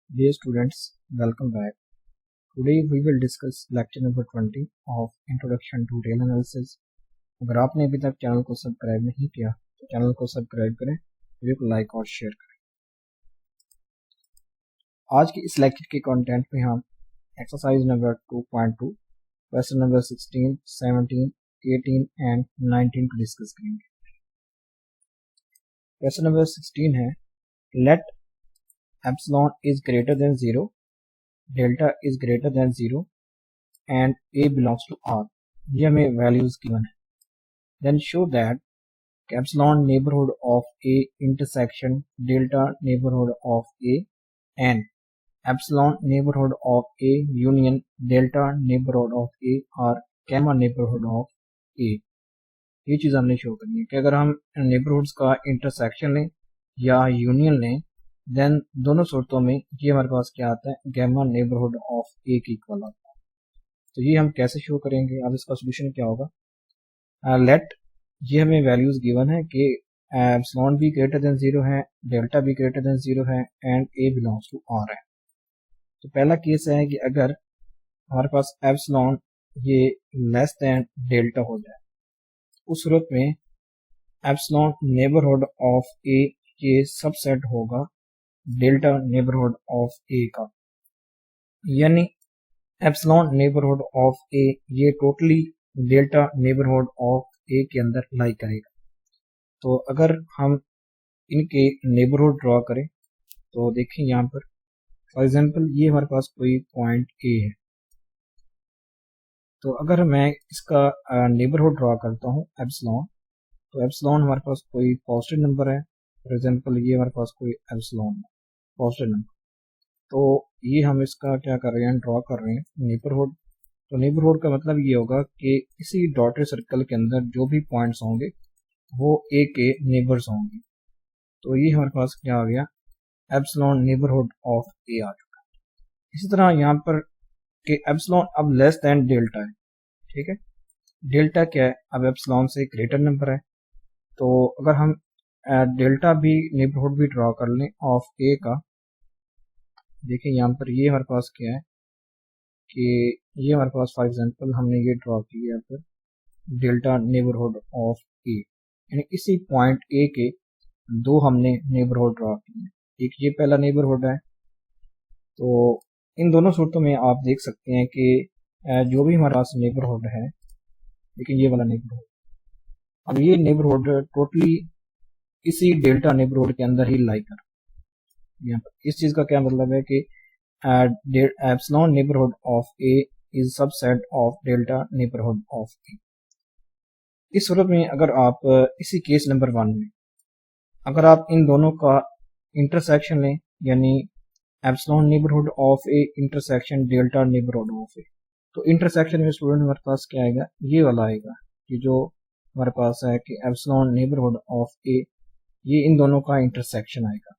Dear students, welcome back. Today we will discuss lecture number 20 of Introduction to Real Analysis. अगर आपने अभी तक channel को subscribe नहीं किया तो चैनल को सब्सक्राइब करें, वीडियो को लाइक और शेयर करें। आज की इस लेक्चर के कंटेंट में हम exercise number 2.2, question number 16, 17, 18 and 19 को डिस्कस करेंगे। क्वेश्चन नंबर 16 है, late epsilon is greater than 0, delta is greater than 0 and a belongs to R. ये हमें values given है. Then show that epsilon neighborhood of A intersection delta neighborhood of A and epsilon neighborhood of A union delta neighborhood of A are gamma neighborhood of A. ये चीज हमने show करनी है कि अगर हम neighborhoods का intersection लें या union लें, देन दोनों सूरतों में ये हमारे पास क्या आता है, गैमा नेबरहुड ऑफ ए की इक्वल आता है। तो ये हम कैसे शो करेंगे, अब इसका सोल्यूशन क्या होगा, लेट ये हमें वैल्यूज गिवन है कि एप्सिलॉन भी ग्रेटर देन 0 है, डेल्टा भी ग्रेटर देन 0 है and a belongs to R है। तो पहला केस है कि अगर हमारे पास एप्सिलॉन ये लेस देन डेल्टा हो जाए, उस सूरत में एप्सिलॉन नेबरहुड ऑफ ए ये सबसेट होगा डेल्टा नेबरहुड ऑफ ए का, यानी एप्सिलॉन नेबरहुड ऑफ ए ये टोटली डेल्टा नेबरहुड ऑफ ए के अंदर लाई करेगा। तो अगर हम इनके नेबरहुड ड्रॉ करें तो देखें यहाँ पर फॉर एग्जांपल ये हमारे पास कोई पॉइंट ए है, तो अगर मैं इसका नेबरहुड ड्रॉ करता हूँ एप्सिलॉन, तो एप्सिलॉन हमारे पास कोई पॉजिटिव नंबर है, फॉर एग्जांपल ये हमारे पास कोई एप्सिलॉन है पॉजिटिव नंबर, तो ये हम इसका क्या कर रहे हैं, ड्रॉ कर रहे हैं नेबरहुड। तो नेबरहुड का मतलब ये होगा कि इसी डॉटेड सर्कल के अंदर जो भी पॉइंट्स होंगे वो ए के नेबर्स होंगे। तो ये हमारे पास क्या आ गया, एप्सिलॉन नेबरहुड ऑफ ए आ चुका। इसी तरह यहाँ पर कि एप्सिलॉन अब लेस देन डेल्टा है, ठीक है, डेल्टा क्या है, अब एप्सिलॉन से ग्रेटर नंबर है। तो अगर हम डेल्टा भी नेबरहुड भी ड्रॉ कर लें ऑफ ए का, देखिए यहाँ पर ये हमारे पास क्या है कि ये हमारे पास फॉर एग्जांपल हमने ये ड्रॉ किया यहाँ पर डेल्टा नेबरहुड ऑफ ए, यानी इसी पॉइंट ए के दो हमने नेबरहुड ड्रॉ किए, एक ये पहला नेबरहुड है। तो इन दोनों सूरतों में आप देख सकते हैं कि जो भी हमारे पास नेबरहुड है, लेकिन ये वाला नेबरहुड, अब ये नेबरहुड टोटली इसी डेल्टा नेबरहुड के अंदर ही लाई कर, यहाँ पर इस चीज का क्या मतलब है कि epsilon neighbourhood of A is subset of delta neighbourhood of A. इस सूरत में अगर आप इसी केस नंबर 1 में अगर आप इन दोनों का इंटरसेक्शन लें, यानी epsilon neighbourhood of A intersection delta neighbourhood of A, तो इंटरसेक्शन में स्टूडेंट हमारे पास क्या आएगा, ये वाला आएगा कि जो हमारे पास है कि एप्सिलॉन नेबरहुड ऑफ ए ये इन दोनों का इंटरसेक्शन आएगा,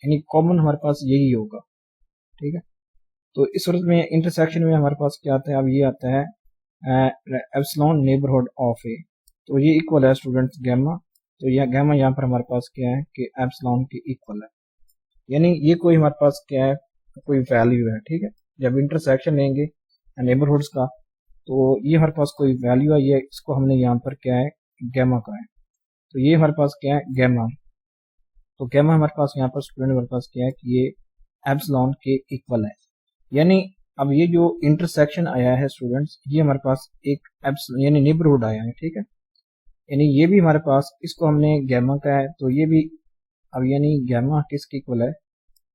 यानी कॉमन हमारे पास यही होगा, ठीक है। तो इस सूरत में इंटरसेक्शन में हमारे पास क्या आता है, अब ये आता है एप्सिलॉन नेबरहुड ऑफ ए, तो ये इक्वल है स्टूडेंट्स गैमा। तो यह गैमा यहाँ पर हमारे पास क्या है कि एप्सिलॉन के इक्वल है, यानी ये कोई हमारे पास क्या है, कोई वैल्यू है, ठीक है। जब इंटरसेक्शन लेंगे नेबरहुड्स का तो ये हमारे पास कोई वैल्यू आई है, इसको हमने यहाँ पर क्या है गैमा का है, तो ये हमारे पास क्या है गैमा। तो गैमा हमारे पास यहाँ पर स्टूडेंट हमारे पास क्या है कि ये एप्सिलॉन के इक्वल है, यानी अब ये जो इंटरसेक्शन आया है स्टूडेंट्स, ये हमारे पास एक यानी नेबरहुड आया है, ठीक है, यानी ये भी हमारे पास, इसको हमने गैमा का है, तो ये भी अब यानी गैमा किसके इक्वल है,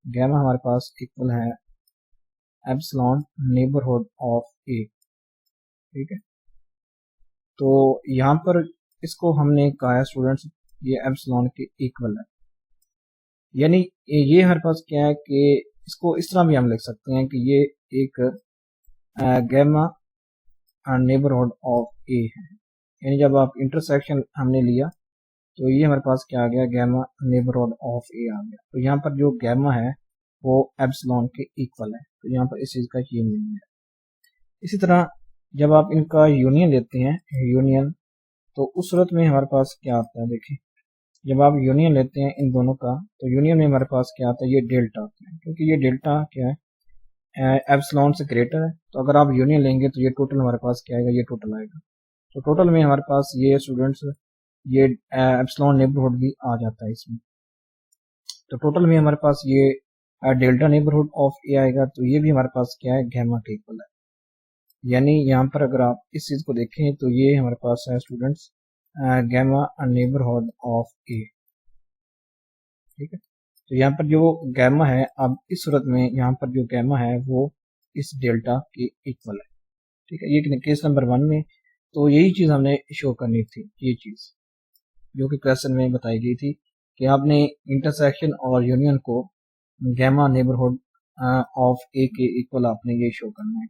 गैमा हमारे पास इक्वल है एप्सिलॉन नेबरहुड ऑफ ए, ठीक है। तो यहाँ पर इसको हमने कहा है स्टूडेंट्स ये एप्सिलॉन के इक्वल है, यानी ये हमारे पास क्या है कि इसको इस तरह भी हम लिख सकते हैं कि ये एक गैमा नेबरहुड ऑफ ए है, यानी जब आप इंटरसेक्शन हमने लिया तो ये हमारे पास क्या आ गया, गैमा नेबरहुड ऑफ ए आ गया। तो यहाँ पर जो गैमा है वो एप्सिलॉन के इक्वल है, तो यहाँ पर इस चीज का ये मीनिंग है। इसी तरह जब आप इनका यूनियन लेते हैं यूनियन, तो उस सूरत में हमारे पास क्या आता है, देखिए जब आप यूनियन लेते हैं इन दोनों का तो यूनियन में हमारे पास क्या आता है, ये डेल्टा आता है, क्योंकि ये डेल्टा क्या है, एप्सिलॉन से ग्रेटर है। तो अगर आप यूनियन लेंगे तो ये टोटल हमारे पास क्या आएगा, ये टोटल आएगा। तो टोटल में हमारे पास ये स्टूडेंट्स ये एप्सिलॉन नेबरहुड भी आ जाता है इसमें। तो टोटल में हमारे पास ये डेल्टा नेबरहुड ऑफ ए आएगा, तो ये भी हमारे पास क्या है, गैमा के इक्वल है। यानी यहाँ पर अगर आप इस चीज को देखें तो ये हमारे पास है स्टूडेंट्स गैमा नेबरहुड ऑफ ए। ठीक है, तो यहाँ पर जो गैमा है, अब इस सूरत में यहाँ पर जो गैमा है वो इस डेल्टा के इक्वल है। ठीक है, ये केस नंबर 1 में तो यही चीज हमने शो करनी थी, ये चीज जो कि क्वेश्चन में बताई गई थी कि आपने इंटरसेक्शन और यूनियन को गैमा नेबरहुड ऑफ ए के इक्वल आपने ये शो करना है।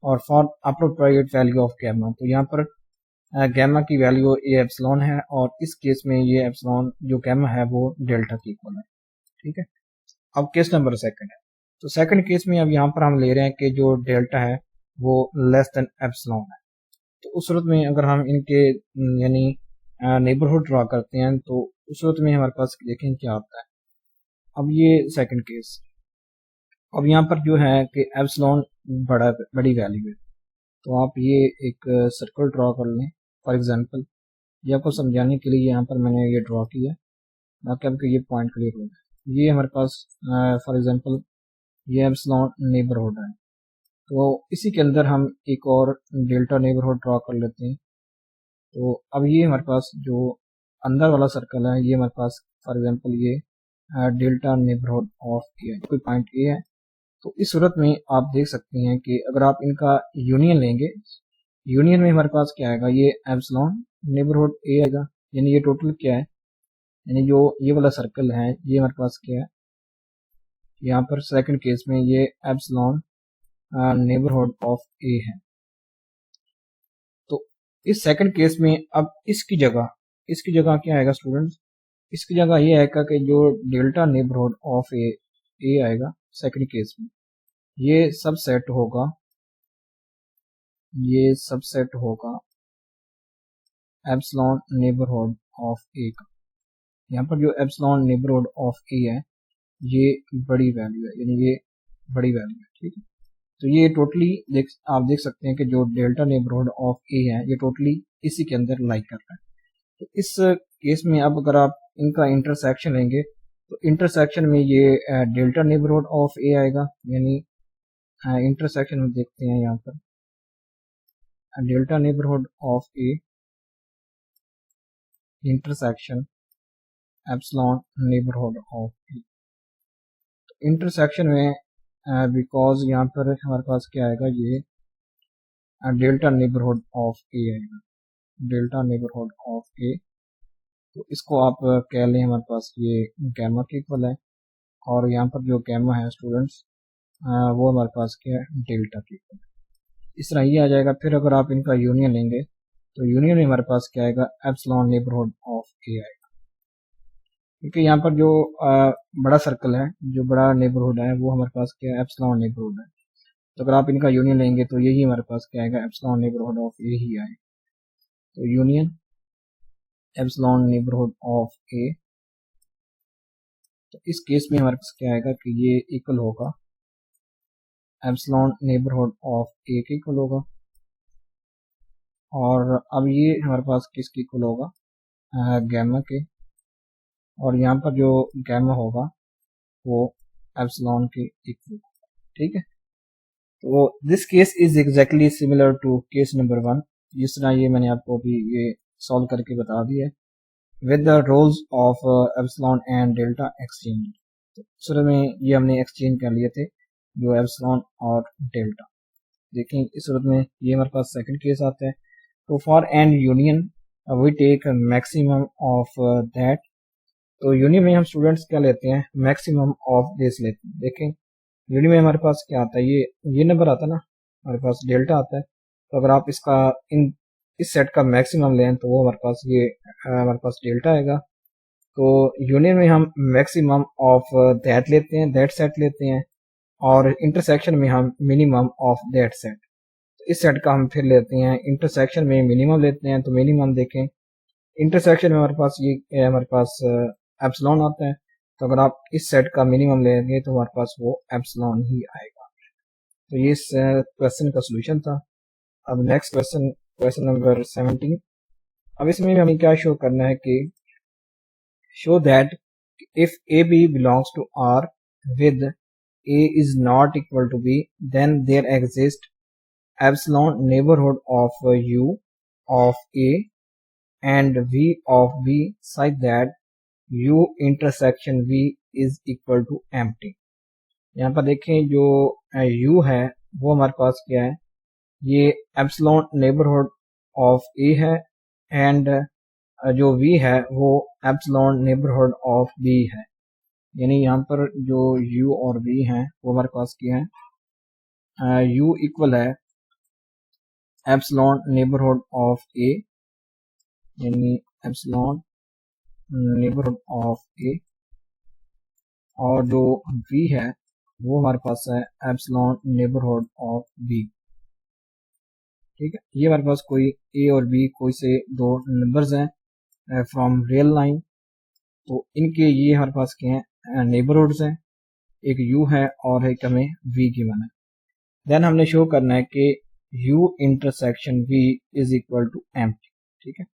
और for appropriate value of gamma, तो यहाँ पर गैमा की वैल्यू ए एप्सिलॉन है और इस केस में ये एप्सिलॉन जो गैमा है वो डेल्टा की इक्वल है। ठीक है, अब केस नंबर 2 है। तो सेकंड केस में अब यहाँ पर हम ले रहे हैं कि जो डेल्टा है वो लेस देन एप्सिलॉन है। तो उस सूरत में अगर हम इनके यानी नेबरहुड ड्रा करते हैं तो उस सूरत में हमारे पास देखें क्या आता है। अब ये सेकंड केस, अब यहाँ पर जो है कि एप्सिलॉन बड़ी वैल्यू है, तो आप ये एक सर्कल ड्रा कर लें फॉर एग्जांपल। ये आपको समझाने के लिए यहाँ पर मैंने ये ड्रा किया, बाकी आपको ये पॉइंट क्लियर होगा। ये हमारे पास फॉर एग्जांपल ये एप्सिलॉन नेबरहुड है, तो इसी के अंदर हम एक और डेल्टा नेबरहुड ड्रा कर लेते हैं। तो अब ये हमारे पास जो अंदर वाला सर्कल है, ये हमारे पास फॉर एग्जांपल ये डेल्टा नेबरहुड ऑफ ए है, कोई पॉइंट ए है। तो इस सूरत में आप देख सकते हैं कि अगर आप इनका यूनियन लेंगे, यूनियन में हमारे पास क्या आएगा, ये एप्सिलॉन नेबरहुड ए आएगा। यानी ये टोटल क्या है, यानी जो ये वाला सर्कल है ये हमारे पास क्या है, यहाँ पर सेकंड केस में ये एप्सिलॉन नेबरहुड ऑफ ए है। तो इस सेकंड केस में अब इसकी जगह क्या आएगा स्टूडेंट्स, इसकी जगह ये आएगा कि जो डेल्टा नेबरहुड ऑफ ए आएगा सेकंड केस में, ये सबसेट होगा एप्सिलॉन नेबरहुड ऑफ ए का। यहाँ पर जो एप्सिलॉन नेबरहुड ऑफ ए है ये बड़ी वैल्यू है, यानी ये बड़ी वैल्यू है। ठीक है, तो ये टोटली आप देख सकते हैं कि जो डेल्टा नेबरहुड ऑफ ए है ये टोटली इसी के अंदर लाई कर रहा है। तो इस केस में अब अगर आप इनका इंटरसेक्शन लेंगे तो इंटरसेक्शन में ये डेल्टा नेबरहुड ऑफ ए आएगा। यानी इंटरसेक्शन में देखते हैं यहाँ पर delta neighbourhood of A intersection epsilon neighbourhood of A. तो इंटरसेक्शन में बिकॉज यहाँ पर हमारे पास क्या आएगा, ये डेल्टा नेबरहुड ऑफ ए आएगा, डेल्टा नेबरहुड ऑफ ए। तो इसको आप कह लें हमारे पास ये गैमा के इक्वल है, और यहाँ पर जो गैमा है स्टूडेंट्स वो हमारे पास क्या है, डेल्टा के इक्वल। इस तरह ये आ जाएगा। फिर अगर आप इनका यूनियन लेंगे तो यूनियन में हमारे पास क्या आएगा, एप्सिलॉन नेबरहुड ऑफ ए आएगा। क्योंकि यहाँ पर जो बड़ा सर्कल है, जो बड़ा नेबरहुड है वो हमारे पास क्या है, एप्सिलॉन नेबरहुड है। तो अगर आप इनका यूनियन लेंगे तो यही हमारे पास क्या आएगा, एप्सिलॉन नेबरहुड ऑफ ए ही आएगा। तो union epsilon neighbourhood of A, तो इस केस में हमारे पास क्या आएगा कि ये इक्वल होगा एप्सिलॉन नेबरहुड ऑफ ए के इक्वल होगा। और अब ये हमारे पास किसके इक्वल होगा, गैमा के, और यहाँ पर जो गैमा होगा वो एप्सिलॉन के इक्वल। ठीक है, तो this case is exactly similar to case number 1। जिस तरह ये मैंने आपको अभी ये सॉल्व करके बता दिया with the roles of epsilon and delta exchange. तो शुरू में ये हमने एक्सचेंज कर लिए थे जो एप्सिलॉन और डेल्टा। देखें इस सूरत में ये हमारे पास सेकंड केस आता है। तो for n union we take maximum of that. तो यूनियन में हम स्टूडेंट्स क्या लेते हैं, मैक्सिमम ऑफ दिस लेते हैं। देखें यूनियन में हमारे पास क्या आता है, ये नंबर आता है ना, हमारे पास डेल्टा आता है। तो अगर आप इसका इस सेट का मैक्सिमम लें तो वो हमारे पास ये हमारे पास डेल्टा आएगा। तो यूनियन में हम मैक्सिमम ऑफ दैट लेते हैं, दैट सेट लेते हैं, और इंटरसेक्शन में हम मिनिमम ऑफ दैट सेट। तो इस सेट का हम फिर लेते हैं, इंटरसेक्शन में मिनिमम लेते हैं। तो मिनिमम देखें इंटरसेक्शन में हमारे पास ये हमारे पास एप्सिलॉन आता है। तो अगर आप इस सेट का मिनिमम लेंगे तो हमारे पास वो एप्सिलॉन ही आएगा। तो ये इस क्वेश्चन का सोल्यूशन था। अब नेक्स्ट क्वेश्चन, क्वेश्चन नंबर 17। अब इसमें हमें क्या शो करना है कि show that if AB belongs to R with A is not equal to B, then there exists epsilon neighborhood of U of A and V of B such that U intersection V is equal to empty। यहाँ पर देखें जो U है वो हमारे पास क्या है, ये एप्सिलॉन नेबरहुड ऑफ A है एंड जो V है वो एप्सिलॉन नेबरहुड ऑफ B है। यानी यहाँ पर जो U और V हैं वो हमारे पास क्या है, U इक्वल है एप्सिलॉन नेबरहुड ऑफ A, यानी एप्सिलॉन नेबरहुड ऑफ A, और जो V है वो हमारे पास है एप्सिलॉन नेबरहुड ऑफ B। ठीक है, ये हमारे पास कोई A और B कोई से दो नंबर्स हैं फ्रॉम रियल लाइन। तो इनके ये हमारे पास क्या है, नेबरहुड्स हैं, एक U है और एक हमें V गिवन है। देन हमने शो करना है कि U intersection V is equal to empty. ठीक है,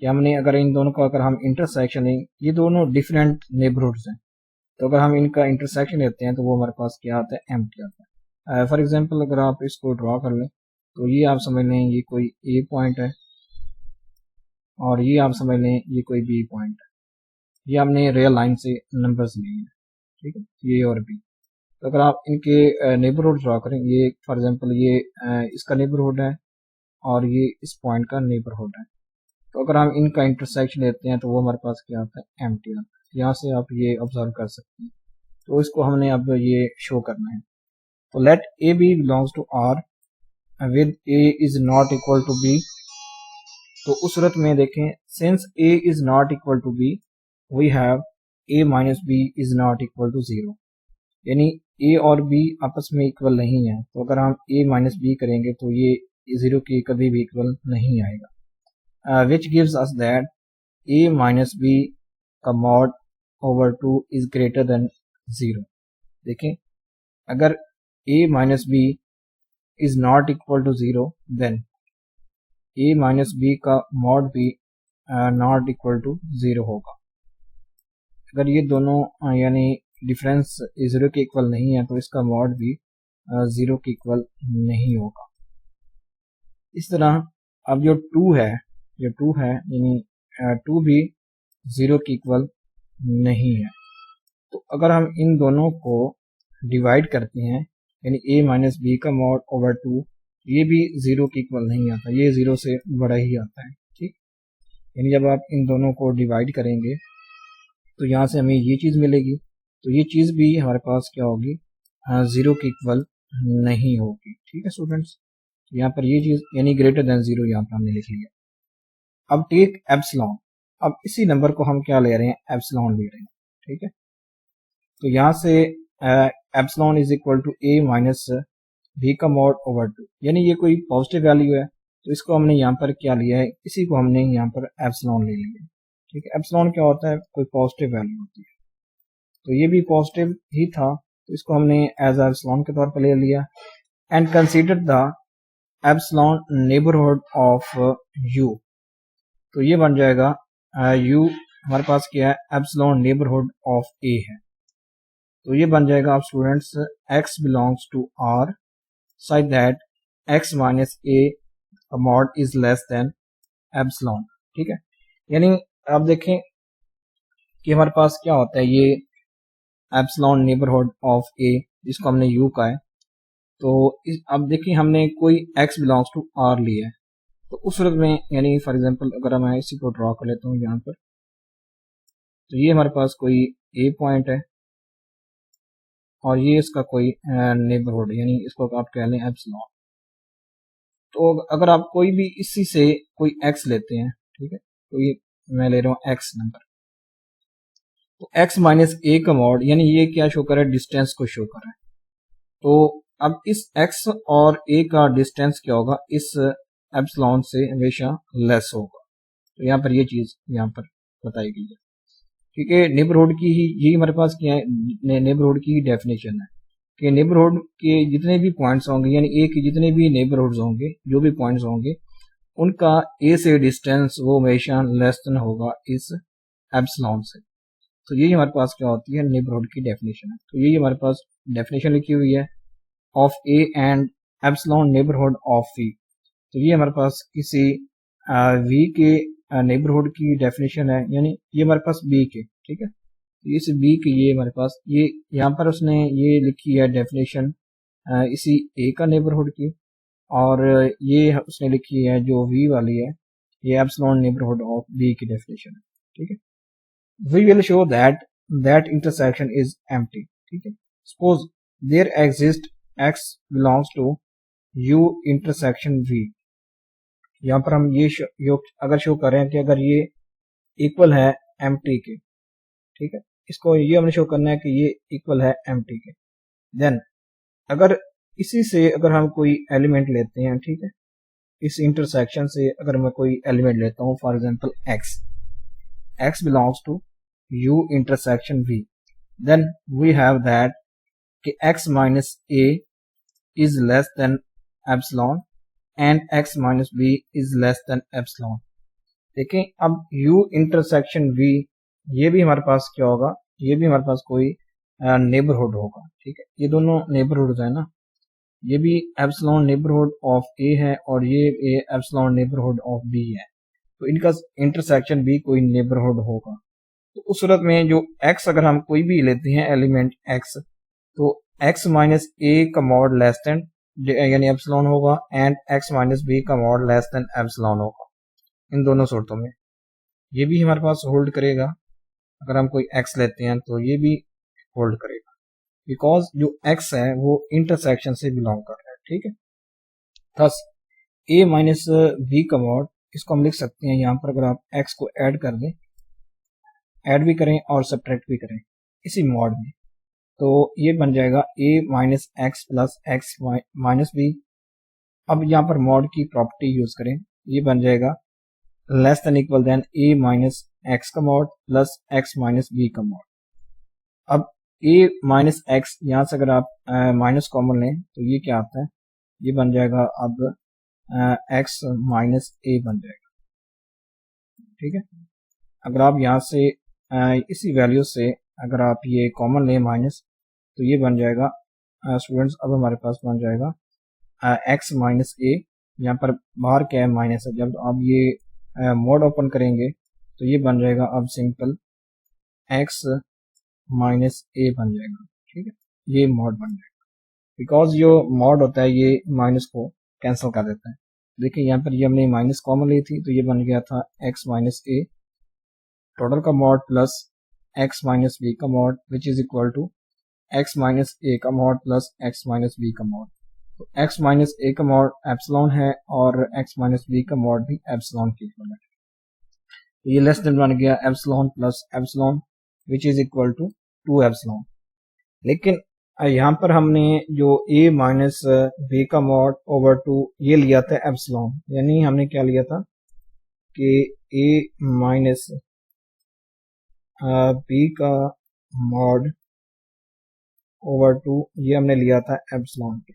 कि हमने अगर इन दोनों का अगर हम इंटरसेक्शन लें, ये दोनों डिफरेंट नेबरहुड्स हैं, तो अगर हम इनका इंटरसेक्शन लेते हैं तो वो हमारे पास क्या आता है, एम्प्टी आता है। फॉर एग्जांपल अगर आप इसको ड्रॉ कर लें तो ये आप समझ लें ये कोई A पॉइंट है और ये आप समझ लें ये कोई B पॉइंट है। ये हमने रियल लाइन से नंबर्स लिए हैं। ठीक है, ये और B। तो अगर आप इनके नेबरहुड ड्रॉ करें, ये फॉर एग्जांपल ये इसका नेबरहुड है और ये इस पॉइंट का नेबरहुड है, तो अगर हम इनका इंटरसेक्शन लेते हैं तो वो हमारे पास क्या आता है, एम्प्टी आता है। यहाँ से आप ये ऑब्जर्व कर सकते हैं। तो इसको हमने अब ये शो करना है। तो let a B belongs to R with a is not equal to b. तो उस सूरत में देखें, since a is not equal to b we have a minus B is not equal to 0। यानी ए और बी आपस में इक्वल नहीं है, तो अगर हम ए माइनस बी करेंगे तो ये 0 के कभी भी इक्वल नहीं आएगा। Which gives us that A minus B का mod over 2 is greater than 0। देखें, अगर A minus B is not equal to 0 then A minus B का मॉड भी नॉट इक्वल टू 0 होगा। अगर ये दोनों यानी डिफरेंस 0 के इक्वल नहीं है तो इसका मॉड भी 0 के इक्वल नहीं होगा। इस तरह अब जो 2 है यानी 2 भी 0 के इक्वल नहीं है। तो अगर हम इन दोनों को डिवाइड करते हैं, यानी a माइनस बी का मॉड ओवर 2, ये भी 0 के इक्वल नहीं आता, ये 0 से बड़ा ही आता है। ठीक, यानी जब आप इन दोनों को डिवाइड करेंगे तो यहाँ से हमें ये चीज़ मिलेगी, तो ये चीज़ भी हमारे पास क्या होगी, 0 के इक्वल नहीं होगी। ठीक है स्टूडेंट्स, यहाँ पर ये चीज़ यानी ग्रेटर देन 0 यहाँ पर हमने लिख लिया। अब टेक एप्सिलॉन, अब इसी नंबर को हम क्या ले रहे हैं, एप्सिलॉन ले रहे हैं। ठीक है, तो यहाँ से epsilon is equal to a minus B का मॉड ओवर 2, यानी ये कोई पॉजिटिव वैल्यू है, तो इसको हमने यहाँ पर क्या लिया है, इसी को हमने यहाँ पर एप्सिलॉन ले लिया। ठीक है, एप्सिलॉन क्या होता है, कोई पॉजिटिव वैल्यू होती है, तो ये भी पॉजिटिव ही था, तो इसको हमने एज एप्सिलॉन के तौर पर ले लिया। And consider the epsilon neighbourhood of you, तो ये बन जाएगा यू हमारे पास क्या है, एप्सिलॉन नेबरहुड ऑफ ए है, तो ये बन जाएगा आप students x belongs to r such that x minus a mod is less than epsilon. ठीक है, यानी आप देखें कि हमारे पास क्या होता है, ये एप्सिलॉन नेबरहुड ऑफ a जिसको हमने u का है, तो अब देखिए हमने कोई x बिलोंग्स टू r लिया है, तो उस सूरत में यानी फॉर एग्जांपल अगर मैं इसी को ड्रॉ कर लेता हूँ यहाँ पर, तो ये हमारे पास कोई a पॉइंट है और ये इसका कोई नेबरहुड, यानी इसको आप कह लें एप्सिलॉन। तो अगर आप कोई भी इसी से कोई x लेते हैं, ठीक है, तो ये मैं ले रहा हूँ x नंबर, तो x माइनस a का मॉड, यानी ये क्या शो कर रहा है, डिस्टेंस को शो कर रहा है। तो अब इस x और a का डिस्टेंस क्या होगा, इस एप्सिलॉन से हमेशा लेस होगा। तो यहाँ पर ये चीज यहाँ पर बताई गई है, क्योंकि नेबरहुड की ही यही हमारे पास क्या है, नेबरहुड की डेफिनेशन है कि नेबरहुड के जितने भी पॉइंट्स होंगे, यानी ए के जितने भी नेबरहुड्स होंगे, जो भी पॉइंट्स होंगे, उनका ए से डिस्टेंस वो हमेशा लेस देन होगा इस एप्सिलॉन से। तो यही हमारे पास क्या होती है, नेबरहुड की डेफिनेशन है। तो यही हमारे पास डेफिनेशन लिखी हुई है of a and epsilon neighbourhood of V. तो ये हमारे पास किसी वी के नेबरहुड की डेफिनेशन है, यानी ये हमारे पास बी के, ठीक है। तो इस बी के ये हमारे पास ये यहाँ पर उसने ये लिखी है डेफिनेशन इसी ए का नेबरहुड की, और ये उसने लिखी है जो वी वाली है, ये एप्सिलॉन नेबरहुड ऑफ बी की डेफिनेशन है, ठीक है। We will show that that intersection is empty, ठीक है। Suppose there exist x belongs to U intersection V. यहाँ पर हम ये अगर शो करें कि अगर ये इक्वल है एम्प्टी के, ठीक है, इसको ये हमने शो करना है कि ये इक्वल है एम्प्टी के। देन अगर इसी से अगर हम कोई एलिमेंट लेते हैं, ठीक है, इस इंटरसेक्शन से अगर मैं कोई एलिमेंट लेता हूँ, for example x belongs to u intersection v, then we have that कि x minus a is less than epsilon and x minus b is less than epsilon. देखें अब u इंटरसेक्शन v, ये भी हमारे पास क्या होगा, ये भी हमारे पास कोई नेबरहुड होगा, ठीक है। ये दोनों नेबरहुड है ना, ये भी एप्सिलॉन नेबरहुड ऑफ ए है और ये एप्सिलॉन नेबरहुड ऑफ बी है, तो इनका इंटरसेक्शन भी कोई नेबरहुड होगा। तो उस सूरत में जो x अगर हम कोई भी लेते हैं एलिमेंट x, तो x माइनस ए का मॉड लेस देन यानी एप्सिलॉन होगा, एंड x माइनस बी का मॉड लेस देन एप्सिलॉन होगा। इन दोनों सूरतों में ये भी हमारे पास होल्ड करेगा, अगर हम कोई x लेते हैं तो ये भी होल्ड करेगा, बिकॉज जो x है वो इंटरसेक्शन से बिलोंग कर रहा है, ठीक है। थस a माइनस बी का मॉड, इसको हम लिख सकते हैं यहाँ पर, अगर आप x को ऐड कर दें, ऐड भी करें और सब्ट्रैक्ट भी करें इसी मॉड में, तो ये बन जाएगा a minus x plus x minus b. अब यहाँ पर मॉड की प्रॉपर्टी यूज करें, ये बन जाएगा less than equal than a minus X का mod plus x minus B का मॉड। अब a माइनस एक्स, यहाँ से अगर आप माइनस कॉमन लें तो ये क्या आता है, ये बन जाएगा अब x माइनस a बन जाएगा, ठीक है। अगर आप यहाँ से इसी वैल्यू से अगर आप ये कॉमन लें माइनस, तो ये बन जाएगा स्टूडेंट्स, अब हमारे पास बन जाएगा x माइनस a। यहाँ पर बाहर क्या है, माइनस है, जब आप ये मोड ओपन करेंगे तो ये बन जाएगा अब सिंपल x माइनस a बन जाएगा, ठीक है। ये मॉड बन जाएगा, बिकॉज जो मॉड होता है ये माइनस को कैंसिल कर देता है। देखिए यहाँ पर ये हमने माइनस कॉमन ली थी, तो ये बन गया था x माइनस a टोटल का mod plus x minus b का mod, which is equal to x minus a का mod plus x minus b का मॉड। तो x माइनस a का मॉड एप्सिलॉन है और x माइनस b का mod भी एप्सिलॉन की इक्वल है, तो ये लेस देन बन गया epsilon plus epsilon, which is equal to 2 epsilon. लेकिन यहाँ पर हमने जो a माइनस b का मॉड ओवर 2 ये लिया था एप्सिलॉन, यानी हमने क्या लिया था कि a माइनस b का मॉड ओवर 2 ये हमने लिया था एप्सिलॉन के,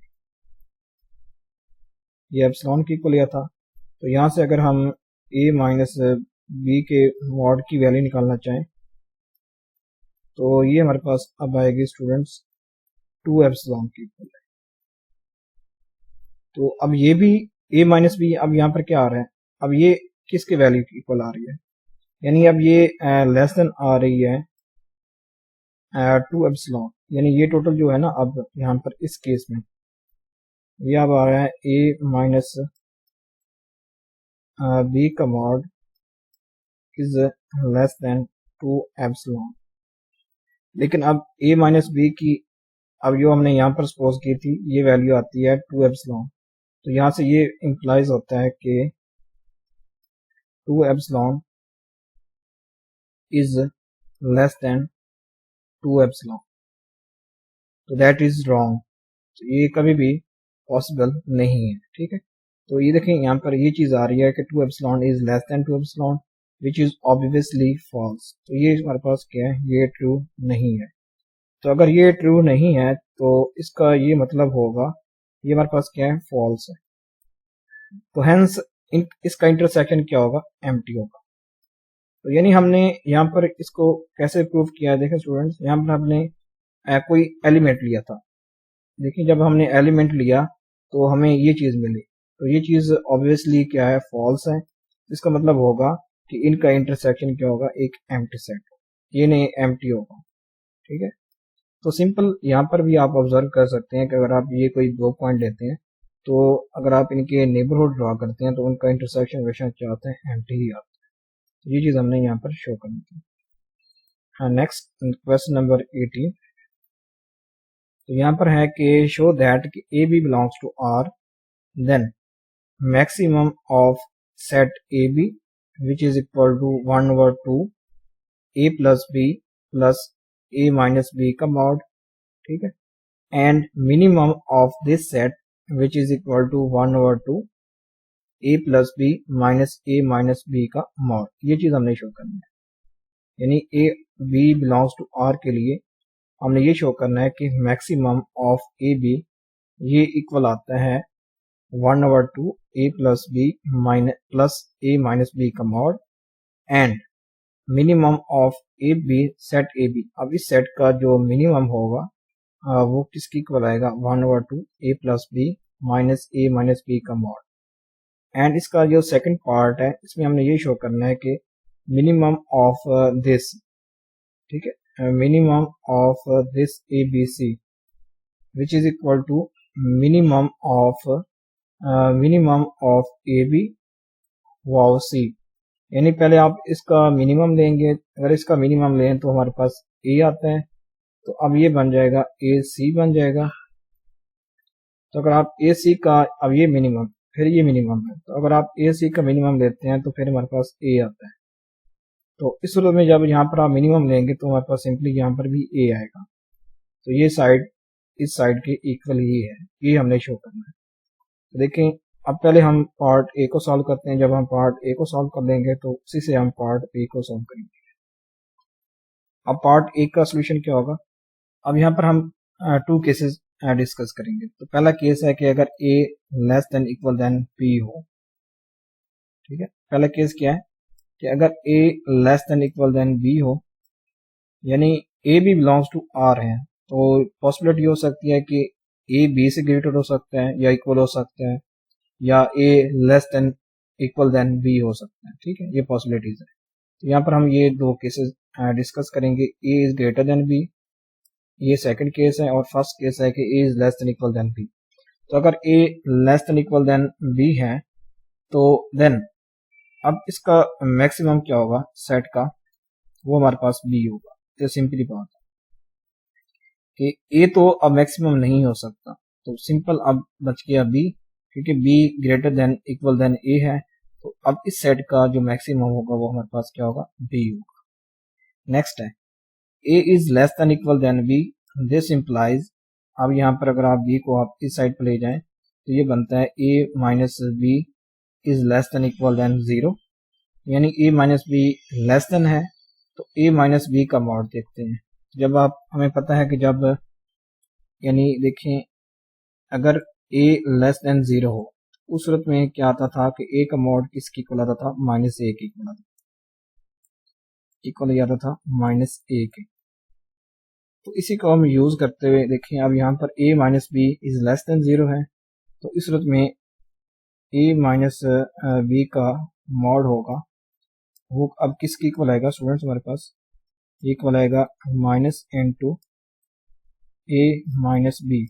ये एप्सिलॉन की को लिया था। तो यहाँ से अगर हम a माइनस b के मॉड की वैल्यू निकालना चाहें तो ये हमारे पास अब आएगी स्टूडेंट्स 2 एप्सिलॉन की इक्वल है। तो अब ये भी a माइनस बी, अब यहाँ पर क्या आ रहा है, अब ये किसके वैल्यू की इक्वल आ रही है, यानी अब ये लेस देन आ रही है 2 एप्सिलॉन, यानी ये टोटल जो है ना, अब यहाँ पर इस केस में ये अब आ रहा है a माइनस बी का mod is less than 2 epsilon. लेकिन अब a माइनस बी की अब जो हमने यहाँ पर सपोज की थी ये वैल्यू आती है 2 एप्सिलॉन, तो यहाँ से ये इंप्लाइज होता है कि 2 epsilon is less than 2 epsilon, तो दैट इज रॉन्ग, तो ये कभी भी पॉसिबल नहीं है, ठीक है। तो ये देखें यहाँ पर ये चीज आ रही है कि 2 epsilon is less than 2 epsilon, which is obviously false. तो ये हमारे पास क्या है, ये ट्रू नहीं है। तो अगर ये ट्रू नहीं है तो इसका ये मतलब होगा ये हमारे पास क्या है, फॉल्स है। तो हेंस इसका इंटरसेक्शन क्या होगा, एम्प्टी होगा। तो यानी हमने यहाँ पर इसको कैसे प्रूव किया है, देखें स्टूडेंट्स, यहाँ पर हमने कोई एलिमेंट लिया था। देखिए जब हमने एलिमेंट लिया तो हमें ये चीज मिली, तो ये चीज ऑब्वियसली क्या है, फॉल्स है। इसका मतलब होगा कि इनका इंटरसेक्शन क्या होगा, एक एम्प्टी सेट, ये नहीं एम्प्टी होगा। ठीक है, तो सिंपल यहाँ पर भी आप ऑब्जर्व कर सकते हैं कि अगर आप ये कोई दो पॉइंट लेते हैं तो अगर आप इनके नेबरहुड ड्रॉ करते हैं तो उनका इंटरसेक्शन हमेशा क्या आता है, एम्प्टी ही आता है। ये चीज हमने यहाँ पर शो करनी थी। हाँ, नेक्स्ट क्वेश्चन नंबर 18। तो यहाँ पर है कि show that a B belongs to R, then maximum of set A b which is equal to 1/2 a plus B plus a minus B का मॉड। ठीक है, and minimum of this set which is equal to 1/2 a plus b minus a minus B का mod. ये चीज हमने show करनी है, यानी A B belongs to R के लिए हमने ये शो करना है कि मैक्सिमम ऑफ ए बी ये इक्वल आता है 1/2 a plus B plus a minus B का mod, and minimum of A b set A b. अब इस सेट का जो मिनिमम होगा वो किसकी इक्वल आएगा, 1/2 a plus b minus a minus B का मॉड। एंड इसका जो सेकंड पार्ट है इसमें हमने ये शो करना है कि मिनिमम ऑफ दिस, ठीक है, minimum of this A B C which is equal to minimum of A B वाव सी। यानी पहले आप इसका मिनिमम लेंगे, अगर इसका मिनिमम लें तो हमारे पास ए आता है, तो अब ये बन जाएगा ए सी बन जाएगा। तो अगर आप ए सी का, अब ये मिनिमम फिर ये मिनिमम है, तो अगर आप ए सी का मिनिमम लेते हैं तो फिर हमारे पास ए आता है। तो इस सूरत में जब यहाँ पर आप मिनिमम लेंगे तो हमारे पास सिंपली यहाँ पर भी ए आएगा। तो ये साइड इस साइड के इक्वल ही है, ये हमने शो करना है। तो देखें, अब पहले हम पार्ट ए को सॉल्व करते हैं। जब हम पार्ट ए को सॉल्व कर लेंगे तो उसी से हम पार्ट बी को सॉल्व करेंगे। अब पार्ट ए का सोल्यूशन क्या होगा, अब यहाँ पर हम टू केसेस डिस्कस करेंगे। तो पहला केस है कि अगर A less than equal than B हो। ठीक है, पहला केस क्या है कि अगर A less than equal than B हो, यानी A B belongs to R है, तो पॉसिबिलिटी हो सकती है कि ए बी से ग्रेटर हो सकता है या इक्वल हो सकता है, या A less than equal than B हो सकता है। ठीक है, ये पॉसिबिलिटीज है। तो यहाँ पर हम ये दो केसेस डिस्कस करेंगे, A is greater than B, ये सेकंड केस है, और फर्स्ट केस है कि A is less than equal than B. तो अगर A less than equal than B है तो देन अब इसका मैक्सिमम क्या होगा सेट का, वो हमारे पास बी होगा। तो सिंपली बात है कि ए तो अब मैक्सिमम नहीं हो सकता, तो सिंपल अब बच गया बी, क्योंकि B greater than equal than A है। तो अब इस सेट का जो मैक्सिमम होगा वो हमारे पास क्या होगा, बी होगा। नेक्स्ट है A is less than equal than B, this implies, अब यहाँ पर अगर आप बी को आप इस साइड पर ले जाएं तो ये बनता है A minus B is less than equal than 0, यानी A minus B less than है तो ए माइनस बी का मॉड देखते हैं। जब आप, हमें पता है कि जब, यानी देखें, अगर ए लेस देन 0 हो उस सूरत में क्या आता था कि ए का मॉड किसकी इक्वल आता था, माइनस ए के इक्वल आता था, इक्वल आता था माइनस ए के। तो इसी को हम यूज करते हुए देखें, अब यहाँ पर a minus B is less than 0 है, तो इस सूरत में a माइनस बी का मॉड होगा वो अब किसकी इक्वल आएगा स्टूडेंट्स, हमारे पास इक्वल आएगा minus into a minus b.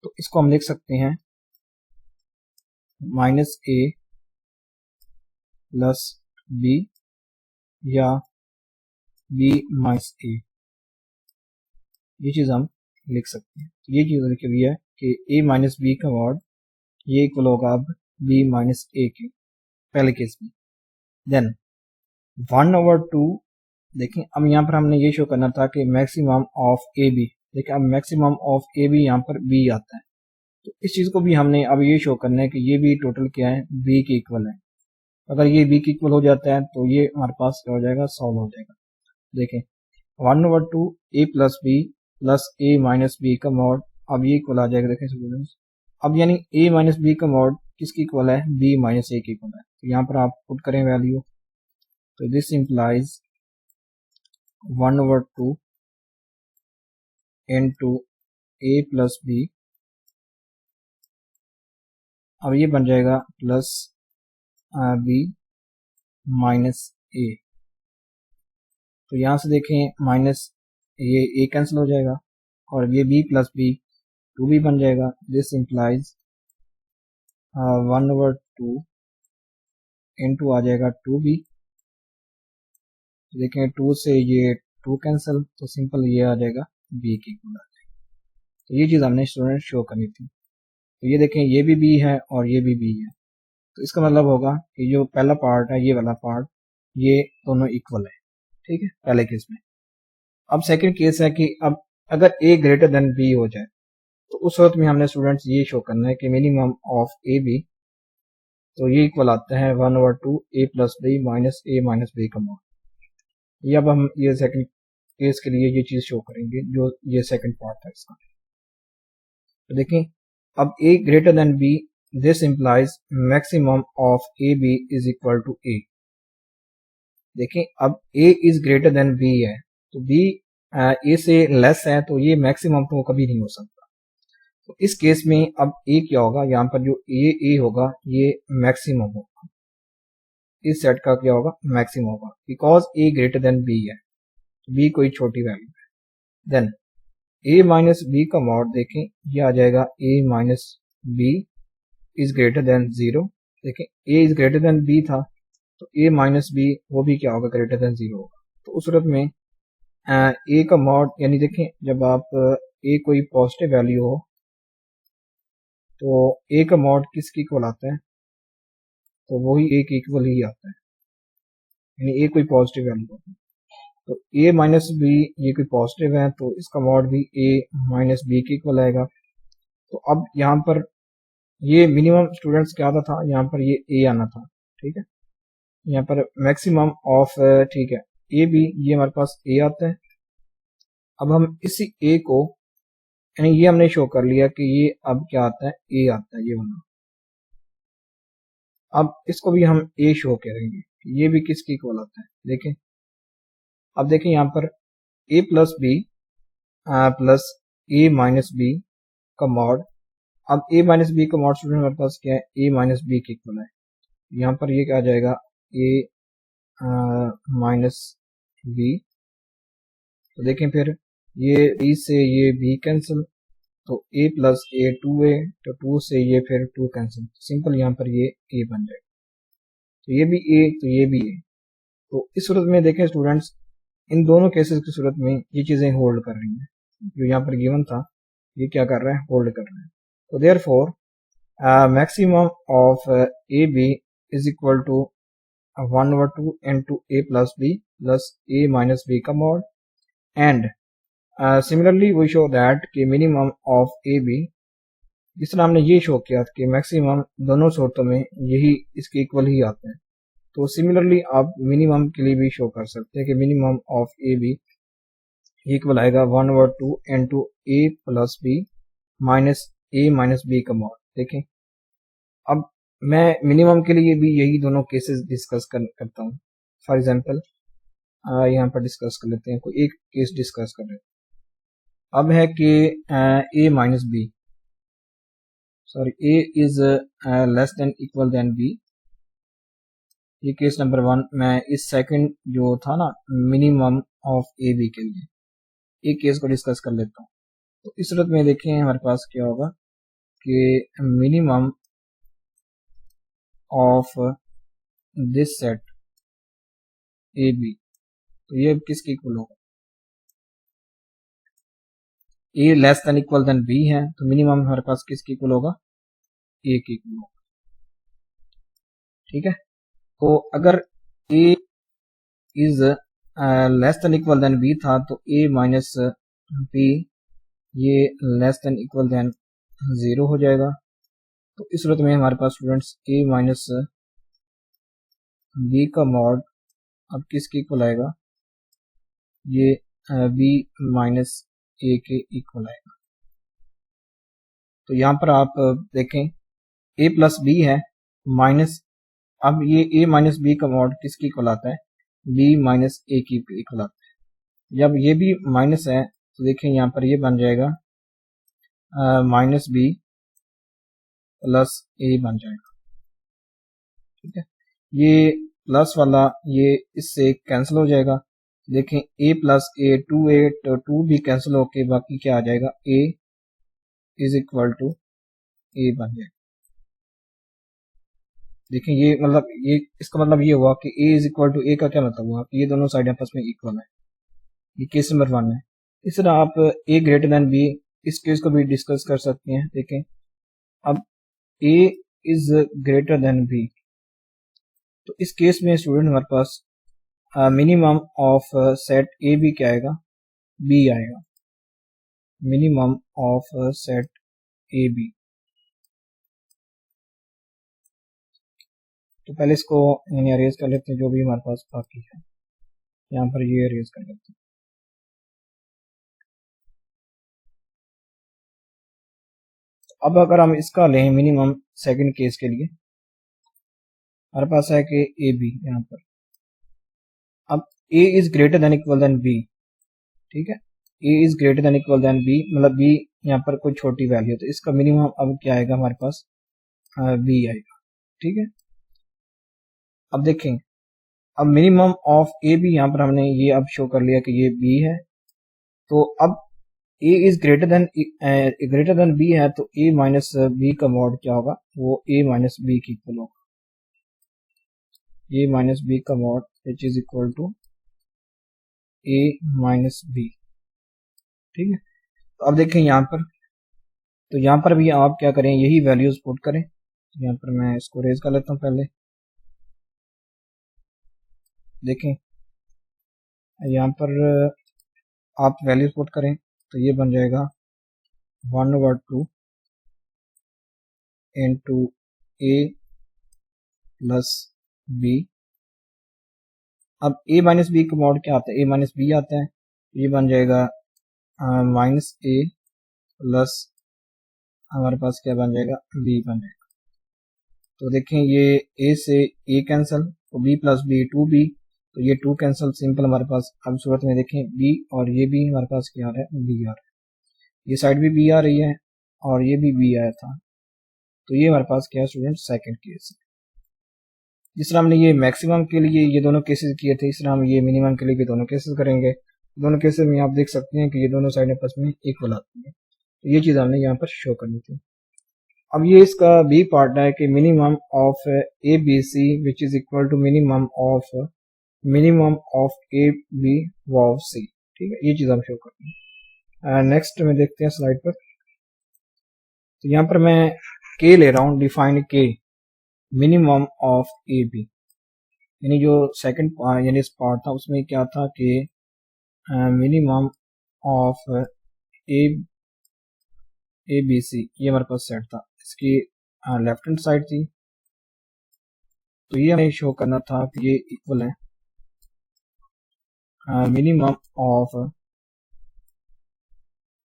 तो इसको हम लिख सकते हैं माइनस a प्लस बी या b माइनस a, ये चीज हम लिख सकते हैं। तो ये चीज लिखी हुई है कि a माइनस बी का मॉड ये इक्वल होगा अब b माइनस a के पहले केस में। देन 1/2, देखें अब यहाँ पर हमने ये शो करना था कि मैक्सिमम ऑफ ए बी, देखिए अब मैक्सिमम ऑफ ए बी यहाँ पर b आता है, तो इस चीज को भी हमने अब ये शो करना है कि ये भी टोटल क्या है, b के इक्वल है। अगर ये b के इक्वल हो जाता है तो ये हमारे पास क्या हो जाएगा, सॉल्व हो जाएगा। देखें 1/2 a plus B plus a minus B का मॉड, अब ये इक्वल आ जाएगा। देखें स्टूडेंट्स, अब यानी a माइनस बी का मॉड किसकी इक्वल है, b माइनस a की इक्वल है। तो यहाँ पर आप पुट करें वैल्यू, तो this implies 1/2 into a plus b, अब ये बन जाएगा प्लस b माइनस a। तो यहाँ से देखें माइनस ये a कैंसिल हो जाएगा और ये b प्लस b 2b बन जाएगा। दिस इंप्लाइज 1/2 इंटू आ जाएगा 2b। देखें 2 से ये 2 कैंसिल, तो सिंपल ये आ जाएगा b की इक्वल आ जाएगा। तो ये चीज़ हमने स्टूडेंट शो करनी थी। तो ये देखें ये भी b है और ये भी b है, तो इसका मतलब होगा कि जो पहला पार्ट है ये वाला पार्ट, ये दोनों इक्वल है। ठीक है, पहले केस में। अब सेकंड केस है कि अब अगर a ग्रेटर देन b हो जाए, तो उस वक्त में हमने स्टूडेंट्स ये शो करना है कि मिनिमम ऑफ ए बी, तो ये इक्वल आता है 1/2 a plus b minus a minus B का मॉड। ये अब हम ये सेकंड केस के लिए ये चीज शो करेंगे, जो ये सेकंड पार्ट था इसका। तो देखें अब a greater than b, this implies maximum of A B is equal to a। देखें अब a is greater than b है, तो b a से लेस है, तो ये मैक्सिमम तो कभी नहीं हो सकता। तो इस केस में अब a क्या होगा, यहाँ पर जो a होगा ये मैक्सिमम होगा, इस सेट का क्या होगा, मैक्सिमम होगा, because a greater than b है, b कोई छोटी वैल्यू है। देन a माइनस बी का मॉड देखें, ये आ जाएगा a minus B is greater than 0। देखें a is greater than b था, तो a माइनस बी वो भी क्या होगा, ग्रेटर देन 0 होगा। तो उस सूरत में a का मॉड, यानी देखें जब आप a कोई पॉजिटिव वैल्यू हो तो a का मॉड किसकी इक्वल आता है, तो वही a के इक्वल ही आता है, यानी a कोई पॉजिटिव वैल्यू होता है। तो a माइनस बी ये कोई पॉजिटिव है, तो इसका मॉड भी a माइनस बी के इक्वल आएगा। तो अब यहाँ पर ये मिनिमम स्टूडेंट्स क्या आता था, यहाँ पर ये a आना था। ठीक है, यहाँ पर मैक्सिमम ऑफ, ठीक है, a भी ये हमारे पास a आता है। अब हम इसी a को, यानी ये हमने शो कर लिया कि ये अब क्या आता है, a आता है ये वाला। अब इसको भी हम a शो करेंगे, ये भी किसकी इक्वल आता है। देखें अब देखें यहाँ पर a plus B plus a minus B का मॉड, अब a माइनस बी का मॉड स्टूडेंट हमारे पास क्या है, a माइनस बी के इक्वल है। यहाँ पर ये क्या आ जाएगा, a माइनस बी। तो देखें फिर ये b से ये b कैंसिल, तो a प्लस a 2a, तो 2 से ये फिर 2 कैंसिल, सिंपल यहाँ पर ये a बन जाएगा। तो ये भी a, तो ये भी a। तो इस सूरत में देखें स्टूडेंट्स, इन दोनों केसेस की सूरत में ये चीजें होल्ड कर रही हैं, जो यहाँ पर गिवन था ये क्या कर रहा है, होल्ड कर रहा है। तो therefore maximum of A B is equal to 1/2 into a plus B plus a minus B का mod, and similarly we show that कि मिनिमम ऑफ ए बी, जिस तरह हमने ये शो किया कि मैक्सिमम दोनों सूरतों में यही इसके इक्वल ही आते हैं, तो सिमिलरली आप मिनिमम के लिए भी शो कर सकते हैं कि minimum of A b equal आएगा 1/2 into a plus b minus a minus B का मॉड। देखें अब मैं मिनिमम के लिए भी यही दोनों केसेस डिस्कस करता हूँ। फॉर एग्जांपल यहाँ पर डिस्कस कर लेते हैं, कोई एक केस डिस्कस कर रहे हैं। अब है कि A minus B, sorry A is less than equal than B, ये केस नंबर 1। मैं इस सेकंड जो था ना मिनिमम ऑफ ए बी के लिए एक केस को डिस्कस कर लेता हूँ। तो इस सूरत में देखें हमारे पास क्या होगा कि minimum of this set A B, तो ये किसके इक्वल होगा, A less than equal than B है, तो मिनिमम हमारे पास किसके इक्वल होगा, ए के इक्वल होगा। ठीक है, तो अगर A is less than equal than B था, तो ए माइनस बी ये लेस देन इक्वल देन 0 हो जाएगा। तो इस सूरत में हमारे पास स्टूडेंट्स a माइनस बी का मॉड अब किसके इक्वल आएगा, ये बी माइनस ए के इक्वल आएगा। तो यहाँ पर आप देखें ए प्लस बी है माइनस, अब ये ए माइनस बी का मॉड किसके इक्वल आता है, बी माइनस ए की इक्वल आता है। जब ये भी माइनस है तो देखें यहाँ पर ये बन जाएगा माइनस बी प्लस ए बन जाएगा। ठीक है, ये प्लस वाला ये इससे कैंसिल हो जाएगा। देखें ए प्लस ए तो टू भी कैंसिल होके बाकी क्या आ जाएगा, ए इज इक्वल टू ए बन जाएगा। देखें ये मतलब ये इसका मतलब ये हुआ कि ए इज इक्वल टू ए का क्या मतलब हुआ कि ये दोनों साइड आपस में इक्वल है। ये केस नंबर 1 है। इस तरह आप ए ग्रेटर देन बी इस केस को भी डिस्कस कर सकते हैं। देखें अब ए इज ग्रेटर देन बी, तो इस केस में स्टूडेंट हमारे पास minimum of set A B क्या आएगा, बी आएगा, minimum of set A B. तो पहले इसको यानी अरेज कर लेते हैं जो भी हमारे पास बाकी है, यहाँ पर ये अरेज कर लेते हैं। अब अगर हम इसका लें मिनिमम सेकंड केस के लिए, हमारे पास है कि ए बी यहाँ पर, अब ए is greater than equal than B. ठीक है, A is greater than equal than B मतलब बी यहाँ पर कोई छोटी वैल्यू, तो इसका मिनिमम अब क्या आएगा हमारे पास, बी आएगा। ठीक है, अब देखें अब मिनिमम ऑफ ए बी यहाँ पर हमने ये अब शो कर लिया कि ये बी है, तो अब ए इज ग्रेटर देन बी है तो ए माइनस बी का मॉड क्या होगा, वो ए माइनस बी की इक्वल होगा, ए माइनस बी का mod which is equal to a minus b. ठीक है, तो अब देखें यहाँ पर, तो यहाँ पर भी आप क्या करें, यही वैल्यूज पुट करें। यहाँ पर मैं इसको रेज कर लेता हूँ पहले। देखें यहाँ पर आप वैल्यूज पुट करें तो ये बन जाएगा 1/2 इंटू ए प्लस बी। अब ए माइनस बी का मॉड क्या आता है, ए माइनस बी आता है, ये बन जाएगा माइनस ए प्लस हमारे पास क्या बन जाएगा, बी बन जाएगा। तो देखें ये ए से ए कैंसिल, तो बी प्लस बी 2b, तो ये 2 कैंसिल, सिंपल हमारे पास अब सूरत में देखें बी और ये भी हमारे पास क्या आ रहा है, बी आ रहा है। ये साइड भी बी आ रही है और ये भी बी आया था, तो ये हमारे पास क्या है स्टूडेंट, सेकंड केस है। जिस तरह हमने ये मैक्सिमम के लिए ये दोनों केसेस किए थे, इस तरह हम ये मिनिमम के लिए भी दोनों केसेस करेंगे। दोनों केसेस में आप देख सकते हैं कि ये दोनों साइड आपस में इक्वल आती है, तो ये चीज़ हमने यहाँ पर शो करनी थी। अब ये इसका बी पार्ट है कि minimum of A B C which is equal to minimum of A B वाव सी। ठीक है, ये चीज़ हम शो करते हैं। नेक्स्ट में देखते हैं स्लाइड पर। तो यहाँ पर मैं के ले रहा हूँ, डिफाइन के मिनिमम ऑफ ए बी, यानी जो सेकंड यानी इस पार्ट था उसमें क्या था कि minimum of A B c, ये हमारे पास सेट था, इसकी लेफ्ट हैंड साइड थी, तो ये हमें शो करना था कि ये इक्वल है मिनिमम ऑफ,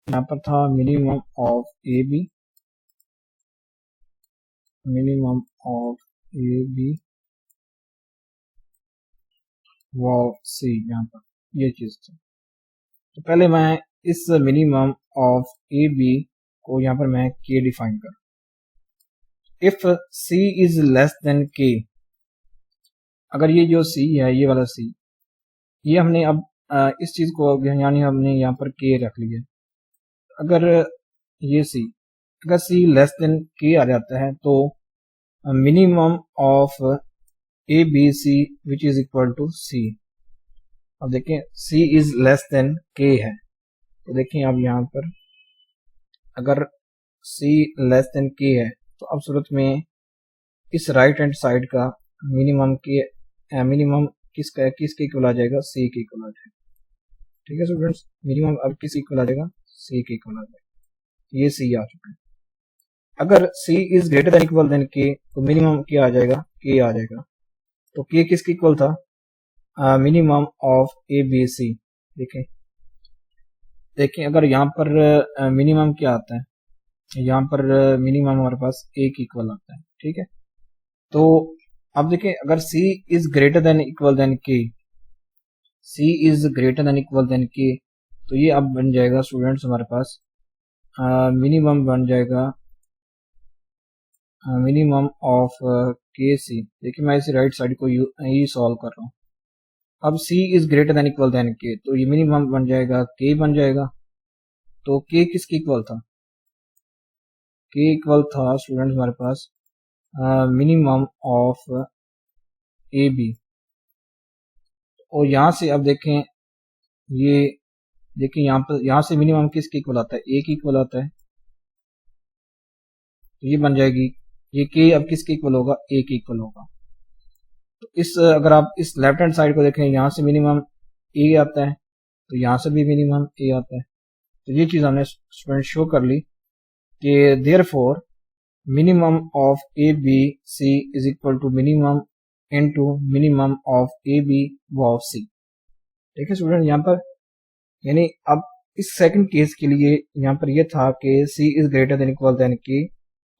यहाँ पर था minimum of A B, minimum of A B वाव सी, यहाँ पर ये चीज थी। तो पहले मैं इस मिनिमम ऑफ ए बी को यहाँ पर मैं के डिफाइन कर, if c is less than k, अगर ये जो सी है ये वाला सी, ये हमने अब इस चीज को यानी हमने यहाँ पर के रख लिया, अगर ये सी अगर सी लेस देन के आ जाता है तो minimum of A B C which is equal to C. अब देखें सी इज लेस देन के है, तो देखें अब यहाँ पर अगर सी लेस देन के है तो अब सूरत में इस राइट हैंड साइड का मिनिमम किसके इक्वल आ जाएगा, सी के इक्वल आ जाएगा। ठीक है स्टूडेंट्स, मिनिमम अब किस इक्वल आ जाएगा, सी के इक्वल आ जाएगा, ये सी आ चुका है। अगर C is greater than equal than के तो मिनिमम क्या आ जाएगा, के आ जाएगा। तो के किसके इक्वल था, minimum of A B c. देखें अगर यहाँ पर मिनिमम क्या आता है, यहाँ पर मिनिमम हमारे पास ए के इक्वल आता है, ठीक है। तो अब देखें अगर c is greater than equal than k, c is greater than equal than के, तो ये अब बन जाएगा स्टूडेंट्स हमारे पास मिनिमम बन जाएगा मिनिमम ऑफ के सी। देखिए मैं इसे राइट साइड को ही सॉल्व कर रहा हूँ। अब c is greater than equal than के, तो ये मिनिमम बन जाएगा k बन जाएगा। तो k किसके इक्वल था, k इक्वल था स्टूडेंट्स हमारे पास मिनिमम ऑफ ए बी। और यहाँ से अब देखें ये देखिए यहाँ से मिनिमम किसके इक्वल आता है, ए के इक्वल आता है। तो ये बन जाएगी, ये के अब किसके इक्वल होगा, ए के इक्वल होगा। तो इस अगर आप इस लेफ्ट हैंड साइड को देखें, यहाँ से मिनिमम ए आता है, तो यहाँ से भी मिनिमम ए आता है। तो ये चीज हमने स्टूडेंट शो कर ली कि therefore minimum of A B C is equal to minimum into minimum of A B वाव सी। ठीक है स्टूडेंट, यहाँ पर यानी अब इस सेकंड केस के लिए यहाँ पर यह था कि c is greater than equal than k,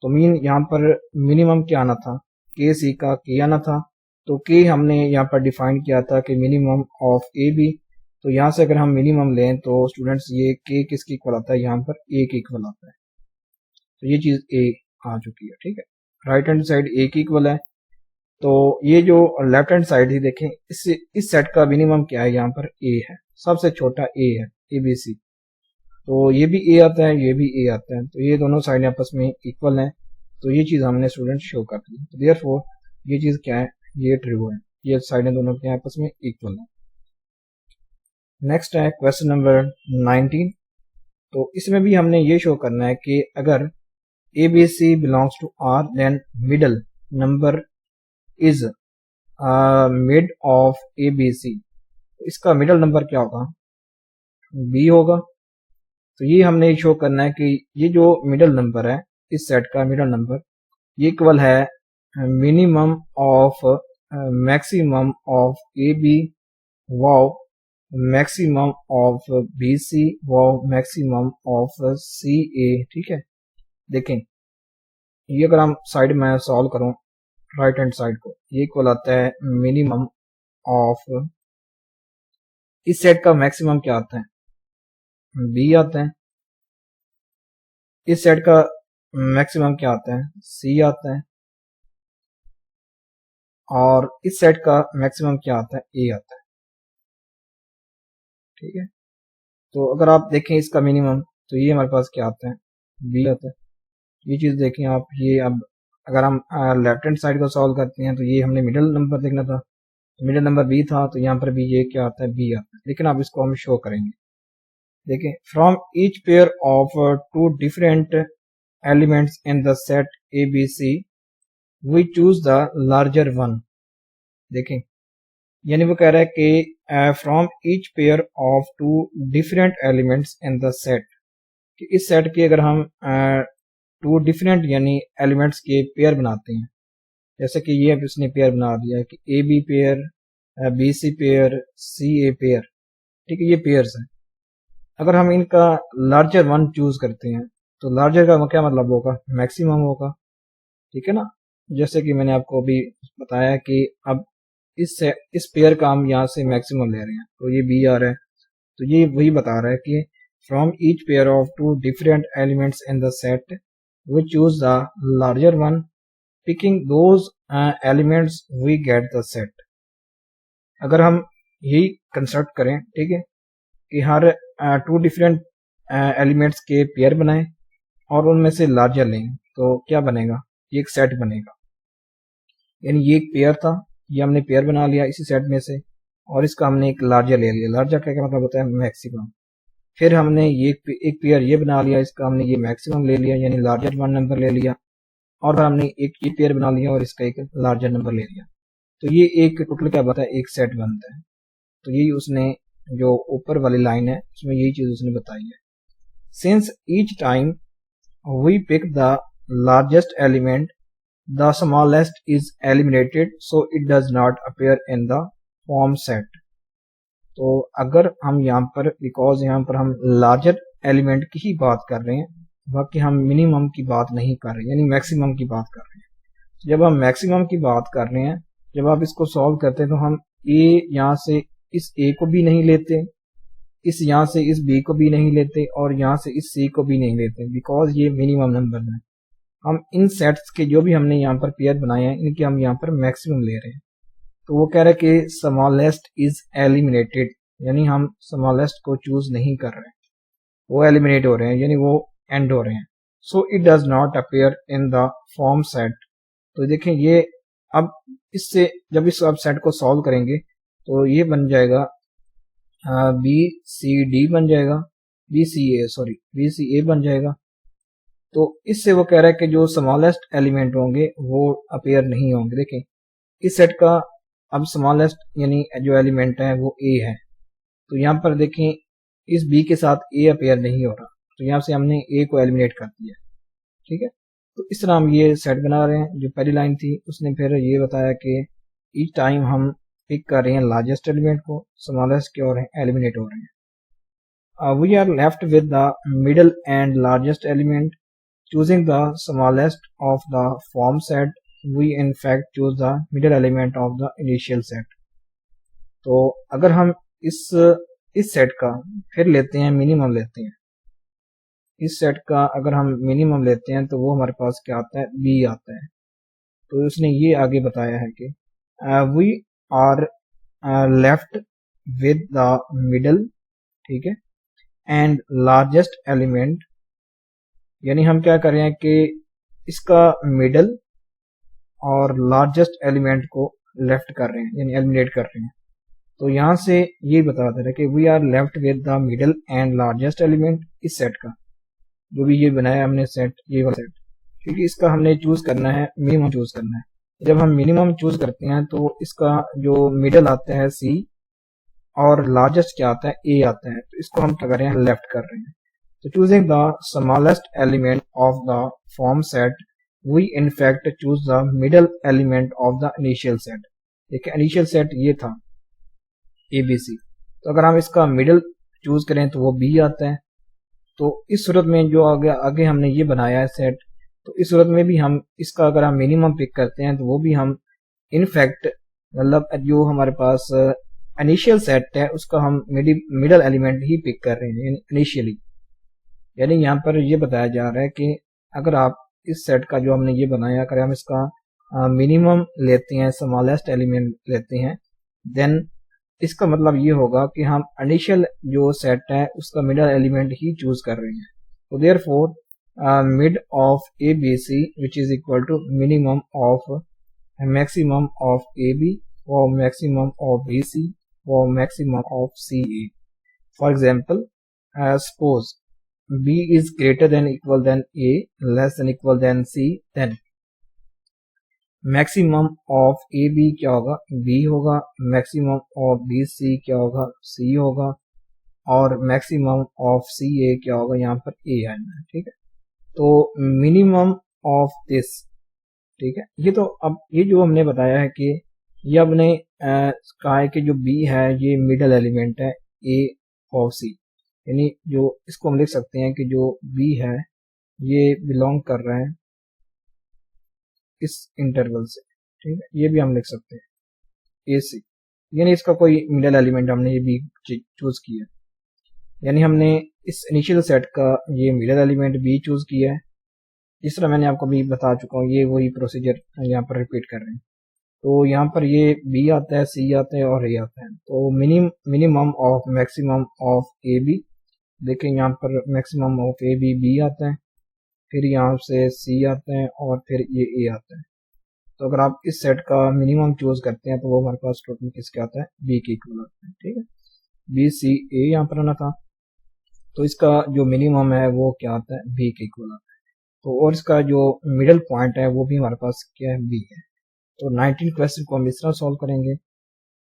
तो मीन यहाँ पर मिनिमम क्या आना था, के सी का k आना था। तो k हमने यहाँ पर डिफाइन किया था कि मिनिमम ऑफ ए बी। तो यहाँ से अगर हम मिनिमम लें तो स्टूडेंट्स ये k किसके इक्वल आता है, यहाँ पर a के इक्वल आता है। तो ये चीज a आ चुकी है, ठीक है। राइट हैंड साइड a के इक्वल है, तो ये जो लेफ्ट हैंड साइड ही देखें, इस सेट का मिनिमम क्या है, यहाँ पर a है, सबसे छोटा a है, ABC। तो ये भी a आता है, ये भी a आता है, तो ये दोनों साइड आपस में इक्वल हैं। तो ये चीज हमने स्टूडेंट शो कर दी। तो देयरफॉर ये चीज क्या है, ये ट्रू है, ये साइडें दोनों के आपस में इक्वल है। नेक्स्ट है क्वेश्चन नंबर 19। तो इसमें भी हमने ये शो करना है कि अगर ABC belongs to R then middle number is mid of ABC, इसका मिडल नंबर क्या होगा, B होगा। तो ये हमने शो करना है कि ये जो मिडल नंबर है, इस सेट का मिडल नंबर, ये इक्वल है minimum of maximum of AB wow maximum of BC wow maximum of CA। ठीक है, देखें ये अगर हम साइड में सॉल्व करूं राइट हैंड साइड को, ये इक्वल आता है मिनिमम ऑफ, इस सेट का मैक्सिमम क्या आता है, B आता है। इस सेट का मैक्सिमम क्या आता है, C आता है। और इस सेट का मैक्सिमम क्या आता है, A आता है। ठीक है, तो अगर आप देखें इसका मिनिमम, तो ये हमारे पास क्या आता है, B आता है। ये चीज देखें आप, ये अब अगर हम लेफ्ट हैंड साइड को सॉल्व करते हैं तो ये हमने मिडिल नंबर देखना था, मिडिल नंबर B था, तो यहाँ पर भी ये क्या आता है, B आता है। लेकिन अब इसको हम शो करेंगे। देखें from each pair of two different elements in the set ABC we choose the larger one. देखें यानी वो कह रहा है कि from each pair of two different elements in the set, कि इस सेट के अगर हम टू डिफरेंट यानी एलिमेंट्स के पेयर बनाते हैं, जैसे कि ये अब इसने पेयर बना दिया है कि AB pair, BC pair, CA pair. ठीक है, ये पेयर्स हैं। अगर हम इनका लार्जर वन चूज करते हैं तो लार्जर का क्या मतलब होगा, मैक्सिमम होगा। ठीक है ना, जैसे कि मैंने आपको अभी बताया कि अब इस पेयर का हम यहाँ से मैक्सिमम ले रहे हैं, तो ये B आ रहा है। तो ये वही बता रहा है कि from each pair of two different elements in the set we choose the larger one, picking those elements we get the set. अगर हम यही कंस्ट्रक्ट करें, ठीक है, कि हर टू डिफरेंट एलिमेंट्स के पेयर बनाएं और उनमें से लार्जर लें, तो क्या बनेगा, ये एक सेट बनेगा। यानी ये एक पेयर था, ये हमने पेयर बना लिया इसी सेट में से, और इसका हमने एक लार्जर ले लिया। लार्जर का क्या मतलब होता है, मैक्सिमम। फिर हमने ये एक पेयर ये बना लिया, इसका हमने ये मैक्सिमम ले लिया, यानी लार्जर वन नंबर ले लिया। और हमने एक ये पेयर बना लिया और इसका एक लार्जर नंबर ले लिया। तो ये एक टोटल क्या बनता है, एक सेट बनता है। तो यही उसने जो ऊपर वाली लाइन है उसमें यही चीज उसने बताई है। Since each time we pick the largest element the smallest is eliminated so it does not appear in the form set. तो अगर हम यहाँ पर, बिकॉज यहाँ पर हम लार्जर एलिमेंट की ही बात कर रहे हैं, बाकी हम मिनिमम की बात नहीं कर रहे, यानी मैक्सिमम की बात कर रहे हैं। जब हम मैक्सिमम की बात कर रहे हैं, जब आप इसको सॉल्व करते हैं तो हम ए यहाँ से इस ए को भी नहीं लेते, इस यहाँ से इस बी को भी नहीं लेते, और यहाँ से इस सी को भी नहीं लेते, बिकॉज ये मिनिमम नंबर है। हम इन सेट्स के जो भी हमने यहाँ पर पेयर बनाए हैं, इनके हम यहाँ पर मैक्सिमम ले रहे हैं। तो वो कह रहा है कि स्मॉलेस्ट इज एलिमिनेटेड, यानी हम स्मॉलेस्ट को चूज नहीं कर रहे हैं, वो एलिमिनेट हो रहे हैं, यानी वो एंड हो रहे हैं। सो it does not appear in the form set. तो देखें ये अब इससे जब इस अब सेट को सॉल्व करेंगे तो ये बन जाएगा बी सी डी बन जाएगा, बी सी ए बन जाएगा। तो इससे वो कह रहा है कि जो स्मॉलेस्ट एलिमेंट होंगे वो अपीयर नहीं होंगे। देखें इस सेट का अब स्मॉलेस्ट यानी जो एलिमेंट है वो ए है, तो यहाँ पर देखें इस बी के साथ ए अपीयर नहीं हो रहा, तो यहाँ से हमने ए को एलिमिनेट कर दिया। ठीक है, तो इस तरह हम ये सेट बना रहे हैं। जो पहली लाइन थी उसने फिर ये बताया कि ईच टाइम हम पिक कर रहे हैं लार्जेस्ट एलिमेंट को, स्मॉलेस्ट के और एलिमिनेट हो रहे हैं। We are left with the middle and largest element, choosing the smallest of the form set, we in fact choose the middle element of the initial set. तो अगर हम इस सेट का फिर लेते हैं, मिनिमम लेते हैं, इस सेट का अगर हम मिनिमम लेते हैं तो वो हमारे पास क्या आता है, बी आता है। तो उसने ये आगे बताया है कि we are left with the middle, ठीक है, एंड लार्जेस्ट एलिमेंट, यानी हम क्या कर रहे हैं कि इसका मिडल और लार्जेस्ट एलिमेंट को लेफ्ट कर रहे हैं, यानी एलिमिनेट कर रहे हैं। तो यहाँ से ये बता दे रहे हैं कि we are left with the middle and largest element, इस सेट का जो भी ये बनाया हमने सेट, ये वाला सेट, क्योंकि इसका हमने चूज करना है, मिनिमम चूज करना है। जब हम मिनिमम चूज करते हैं तो इसका जो मिडल आता है सी और लार्जेस्ट क्या आता है, ए आता है, तो इसको हम क्या कर रहे हैं, लेफ्ट कर रहे हैं। तो choosing the smallest element of the form set, we in fact choose the middle element of the initial set. देखिए इनिशियल सेट ये था ABC, तो अगर हम इसका मिडल चूज करें तो वो B आता है। तो इस सूरत में जो आगे हमने ये बनाया है सेट, तो इस सूरत में भी हम इसका अगर हम मिनिमम पिक करते हैं तो वो भी हम इनफैक्ट मतलब जो हमारे पास इनिशियल सेट है उसका हम मिडल एलिमेंट ही पिक कर रहे हैं इनिशियली। यानी यहाँ पर ये बताया जा रहा है कि अगर आप इस सेट का जो हमने ये बनाया, अगर हम इसका मिनिमम लेते हैं, स्मॉलेस्ट एलिमेंट लेते हैं, देन इसका मतलब ये होगा कि हम इनिशियल जो सेट है उसका मिडल एलिमेंट ही चूज कर रहे हैं। तो therefore mid of ABC which is equal to minimum of maximum of AB और मैक्सिमम ऑफ BC और maximum of CA। For example suppose B is greater than equal than A, less than equal than C, then maximum of AB क्या होगा, B होगा, maximum of BC क्या होगा, C होगा, और maximum of CA क्या होगा, यहाँ पर A है। ठीक है, तो मिनिमम ऑफ दिस, ठीक है, ये तो अब ये जो हमने बताया है कि ये हमने कहा है कि जो B है ये मिडल एलिमेंट है A और C, यानी जो इसको हम लिख सकते हैं कि जो B है ये बिलोंग कर रहा है इस इंटरवल से। ठीक है, ये भी हम लिख सकते हैं AC, यानी इसका कोई मिडल एलिमेंट हमने ये B चूज किया, यानी हमने इस इनिशियल सेट का ये मिडल एलिमेंट B चूज किया है। जिस तरह मैंने आपको अभी बता चुका हूँ, ये वही प्रोसीजर यहाँ पर रिपीट कर रहे हैं। तो यहाँ पर ये B आता है, C आता है और A आता है। तो minimum of maximum of AB, देखें यहाँ पर मैक्सिमम ऑफ AB B आता है, फिर यहाँ से C आता है और फिर ये A आता है। तो अगर आप इस सेट का मिनिमम चूज करते हैं तो वो हमारे पास टोटल किसके आता है, B के इक्वल आता है। ठीक है, BCA यहाँ पर आना था, तो इसका जो मिनिमम है वो क्या आता है, B के इक्वल आता है। तो और इसका जो मिडल पॉइंट है वो भी हमारे पास क्या है, B है। तो 19 क्वेश्चन को हम इस तरह सॉल्व करेंगे।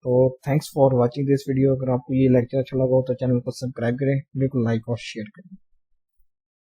तो thanks for watching this video. अगर आपको ये लेक्चर अच्छा लगा हो तो चैनल को सब्सक्राइब करें, वीडियो को लाइक और शेयर करें।